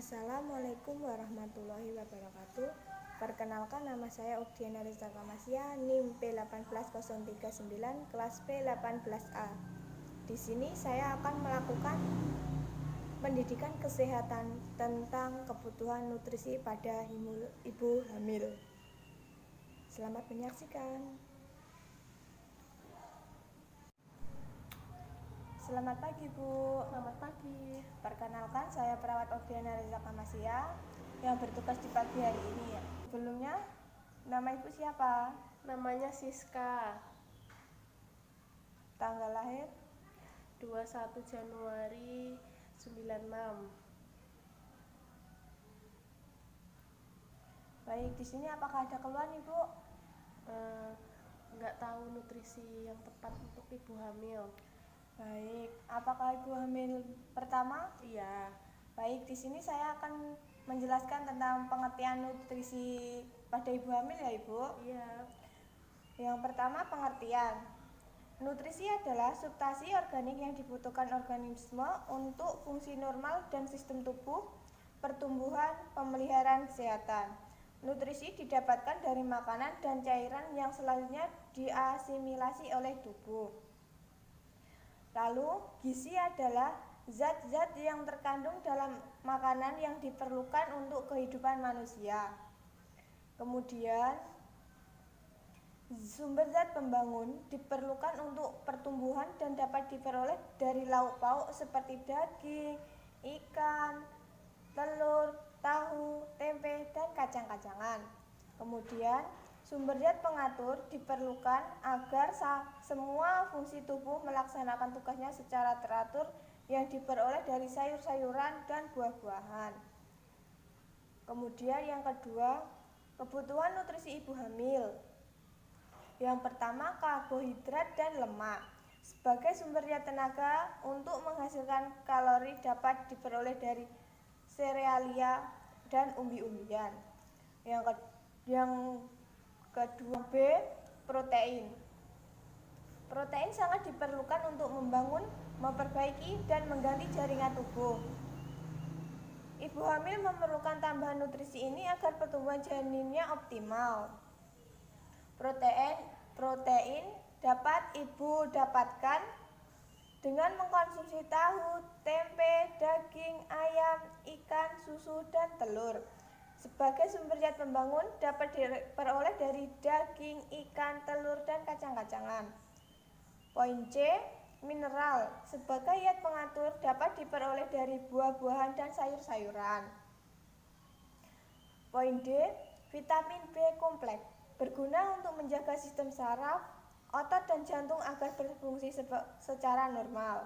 Assalamualaikum warahmatullahi wabarakatuh. Perkenalkan, nama saya Ukdiana Rizaka Masya, NIM P18039, kelas P18A. Di sini saya akan melakukan pendidikan kesehatan tentang kebutuhan nutrisi pada ibu hamil. Selamat menyaksikan. Selamat pagi, Bu. Selamat pagi. Perkenalkan, saya perawat Ukdiana Rizaka Masya yang bertugas di pagi hari ini. Sebelumnya, nama Ibu siapa? Namanya Siska. Tanggal lahir? 21 Januari 96. Baik, di sini apakah ada keluhan, Ibu? Nggak tahu nutrisi yang tepat untuk ibu hamil. Baik, apakah ibu hamil pertama? Iya. Baik, di sini saya akan menjelaskan tentang pengertian nutrisi pada ibu hamil ya, Ibu. Iya. Yang pertama, pengertian. Nutrisi adalah substansi organik yang dibutuhkan organisme untuk fungsi normal dan sistem tubuh, pertumbuhan, pemeliharaan kesehatan. Nutrisi didapatkan dari makanan dan cairan yang selanjutnya diasimilasi oleh tubuh. Lalu, gizi adalah zat-zat yang terkandung dalam makanan yang diperlukan untuk kehidupan manusia. Kemudian, sumber zat pembangun diperlukan untuk pertumbuhan dan dapat diperoleh dari lauk pauk seperti daging, ikan, telur, tahu, tempe, dan kacang-kacangan. Kemudian, sumber zat pengatur diperlukan agar semua fungsi tubuh melaksanakan tugasnya secara teratur yang diperoleh dari sayur-sayuran dan buah-buahan. Kemudian yang kedua, kebutuhan nutrisi ibu hamil. Yang pertama, karbohidrat dan lemak. Sebagai sumber zat tenaga untuk menghasilkan kalori dapat diperoleh dari serealia dan umbi-umbian. Yang kedua, B, protein. Protein sangat diperlukan untuk membangun, memperbaiki, dan mengganti jaringan tubuh. Ibu hamil memerlukan tambahan nutrisi ini agar pertumbuhan janinnya optimal. Protein dapat ibu dapatkan dengan mengkonsumsi tahu, tempe, daging, ayam, ikan, susu, dan telur. Sebagai sumber zat pembangun dapat diperoleh dari daging, ikan, telur, dan kacang-kacangan. Poin C, mineral. Sebagai zat pengatur dapat diperoleh dari buah-buahan dan sayur-sayuran. Poin D, vitamin B kompleks. Berguna untuk menjaga sistem saraf, otot, dan jantung agar berfungsi secara normal.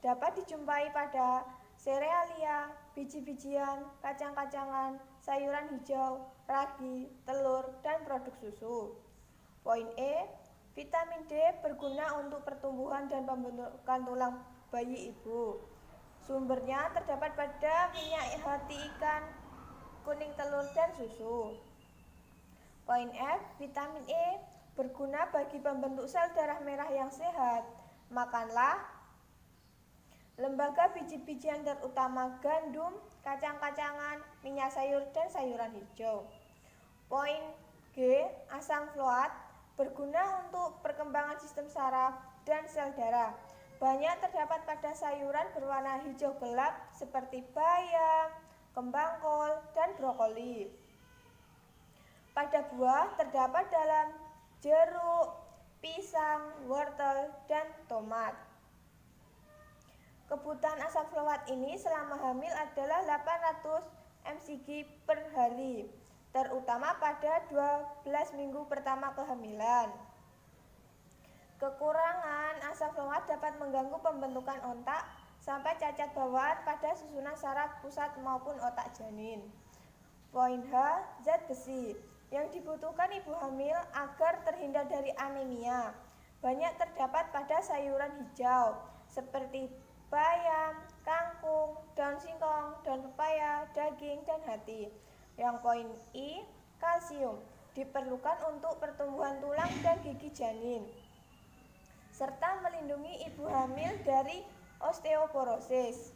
Dapat dijumpai pada serealia, biji-bijian, kacang-kacangan, sayuran hijau, ragi, telur, dan produk susu. Poin E, vitamin D berguna untuk pertumbuhan dan pembentukan tulang bayi ibu. Sumbernya terdapat pada minyak hati ikan, kuning telur, dan susu. Poin F, vitamin E berguna bagi pembentuk sel darah merah yang sehat. Makanlah lembaga biji-bijian terutama gandum, kacang-kacangan, minyak sayur, dan sayuran hijau. Poin G, asam folat berguna untuk perkembangan sistem saraf dan sel darah. Banyak terdapat pada sayuran berwarna hijau gelap seperti bayam, kembang kol, dan brokoli. Pada buah terdapat dalam jeruk, pisang, wortel, dan tomat. Kebutuhan asam folat ini selama hamil adalah 800 mcg per hari, terutama pada 12 minggu pertama kehamilan. Kekurangan asam folat dapat mengganggu pembentukan otak sampai cacat bawaan pada susunan saraf pusat maupun otak janin. Poin H, zat besi yang dibutuhkan ibu hamil agar terhindar dari anemia. Banyak terdapat pada sayuran hijau seperti bayam, kangkung, daun singkong, daun pepaya, daging, dan hati. Yang poin I, kalsium diperlukan untuk pertumbuhan tulang dan gigi janin, serta melindungi ibu hamil dari osteoporosis.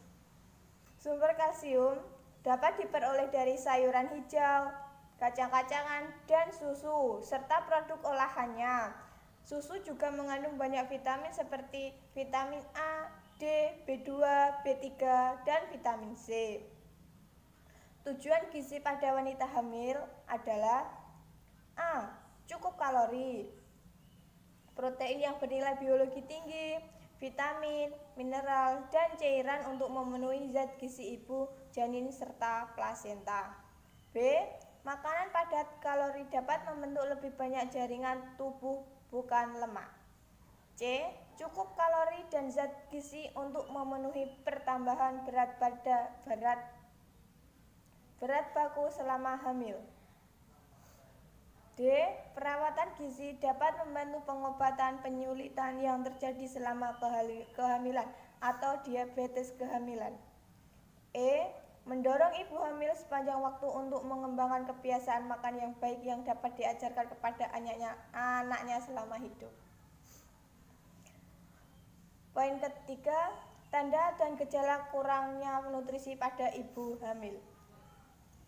Sumber kalsium dapat diperoleh dari sayuran hijau, kacang-kacangan, dan susu, serta produk olahannya. Susu juga mengandung banyak vitamin seperti vitamin A, D, B2, B3, dan vitamin C. Tujuan gizi pada wanita hamil adalah A. Cukup kalori, protein yang bernilai biologi tinggi, vitamin, mineral, dan cairan untuk memenuhi zat gizi ibu, janin, serta plasenta. B. Makanan padat kalori dapat membentuk lebih banyak jaringan tubuh, bukan lemak. C. Cukup kalori dan zat gizi untuk memenuhi pertambahan berat baku selama hamil. D. Perawatan gizi dapat membantu pengobatan penyulitan yang terjadi selama kehamilan atau diabetes kehamilan. E. Mendorong ibu hamil sepanjang waktu untuk mengembangkan kebiasaan makan yang baik yang dapat diajarkan kepada anaknya selama hidup. Poin ketiga, tanda dan gejala kurangnya nutrisi pada ibu hamil.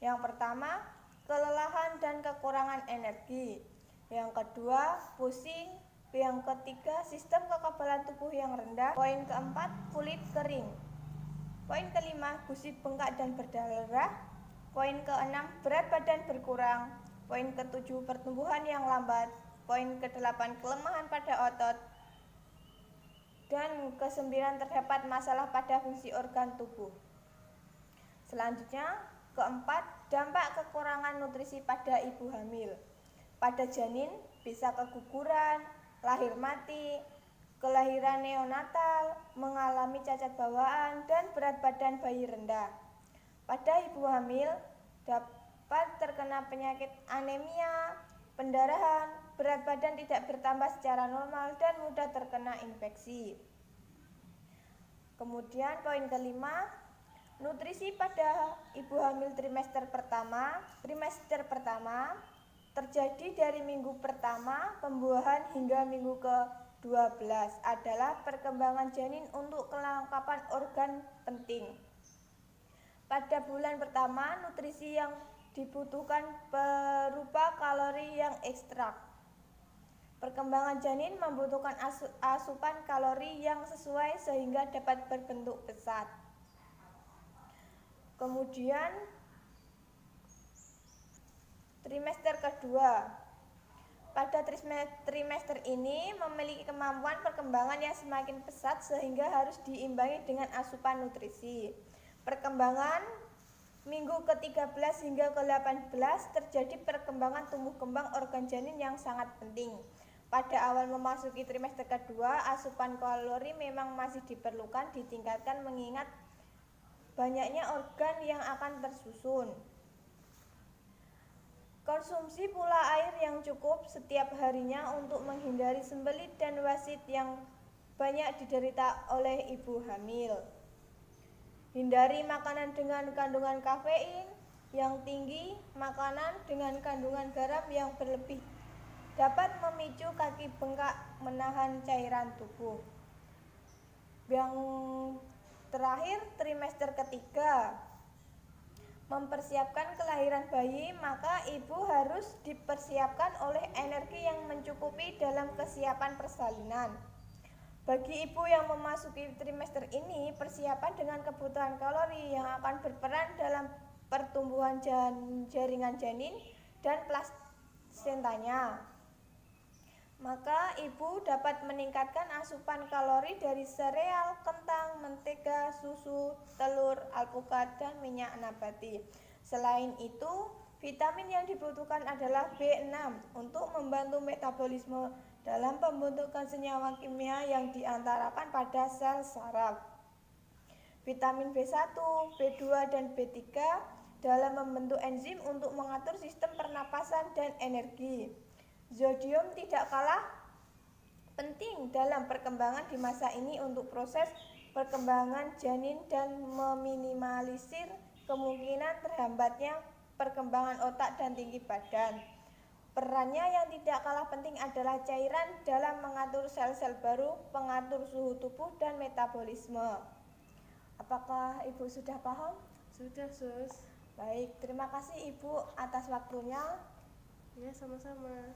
Yang pertama, kelelahan dan kekurangan energi. Yang kedua, pusing. Yang ketiga, sistem kekebalan tubuh yang rendah. Poin keempat, kulit kering. Poin kelima, gusi bengkak dan berdarah. Poin keenam, berat badan berkurang. Poin ketujuh, pertumbuhan yang lambat. Poin kedelapan, kelemahan pada otot. Dan kesembilan, terdapat masalah pada fungsi organ tubuh. Selanjutnya, keempat, dampak kekurangan nutrisi pada ibu hamil. Pada janin bisa keguguran, lahir mati, kelahiran neonatal, mengalami cacat bawaan, dan berat badan bayi rendah. Pada ibu hamil dapat terkena penyakit anemia, pendarahan, berat badan tidak bertambah secara normal, dan mudah terkena infeksi. Kemudian poin kelima, nutrisi pada ibu hamil trimester pertama terjadi dari minggu pertama pembuahan hingga minggu ke-12 adalah perkembangan janin untuk kelengkapan organ penting. Pada bulan pertama, nutrisi yang dibutuhkan berupa kalori yang ekstrak. Perkembangan janin membutuhkan asupan kalori yang sesuai sehingga dapat berbentuk pesat. Kemudian trimester kedua. Pada trimester ini memiliki kemampuan perkembangan yang semakin pesat sehingga harus diimbangi dengan asupan nutrisi. Perkembangan minggu ke-13 hingga ke-18 terjadi perkembangan tumbuh kembang organ janin yang sangat penting. Pada awal memasuki trimester kedua, asupan kalori memang masih diperlukan ditingkatkan mengingat banyaknya organ yang akan tersusun. Konsumsi pula air yang cukup setiap harinya untuk menghindari sembelit dan wasit yang banyak diderita oleh ibu hamil. Hindari makanan dengan kandungan kafein yang tinggi, makanan dengan kandungan garam yang berlebih dapat memicu kaki bengkak, menahan cairan tubuh. Yang terakhir, trimester ketiga. Mempersiapkan kelahiran bayi, maka ibu harus dipersiapkan oleh energi yang mencukupi dalam kesiapan persalinan. Bagi ibu yang memasuki trimester ini, persiapan dengan kebutuhan kalori yang akan berperan dalam pertumbuhan jaringan janin dan plasentanya. Maka ibu dapat meningkatkan asupan kalori dari sereal, kentang, mentega, susu, telur, alpukat, dan minyak nabati. Selain itu, vitamin yang dibutuhkan adalah B6 untuk membantu metabolisme dalam pembentukan senyawa kimia yang diantarakan pada sel saraf. Vitamin B1, B2, dan B3 dalam membentuk enzim untuk mengatur sistem pernapasan dan energi. Zodium tidak kalah penting dalam perkembangan di masa ini untuk proses perkembangan janin dan meminimalisir kemungkinan terhambatnya perkembangan otak dan tinggi badan. Perannya yang tidak kalah penting adalah cairan dalam mengatur sel-sel baru, pengatur suhu tubuh dan metabolisme. Apakah ibu sudah paham? Sudah, Sus. Baik, terima kasih Ibu atas waktunya. Ya, sama-sama.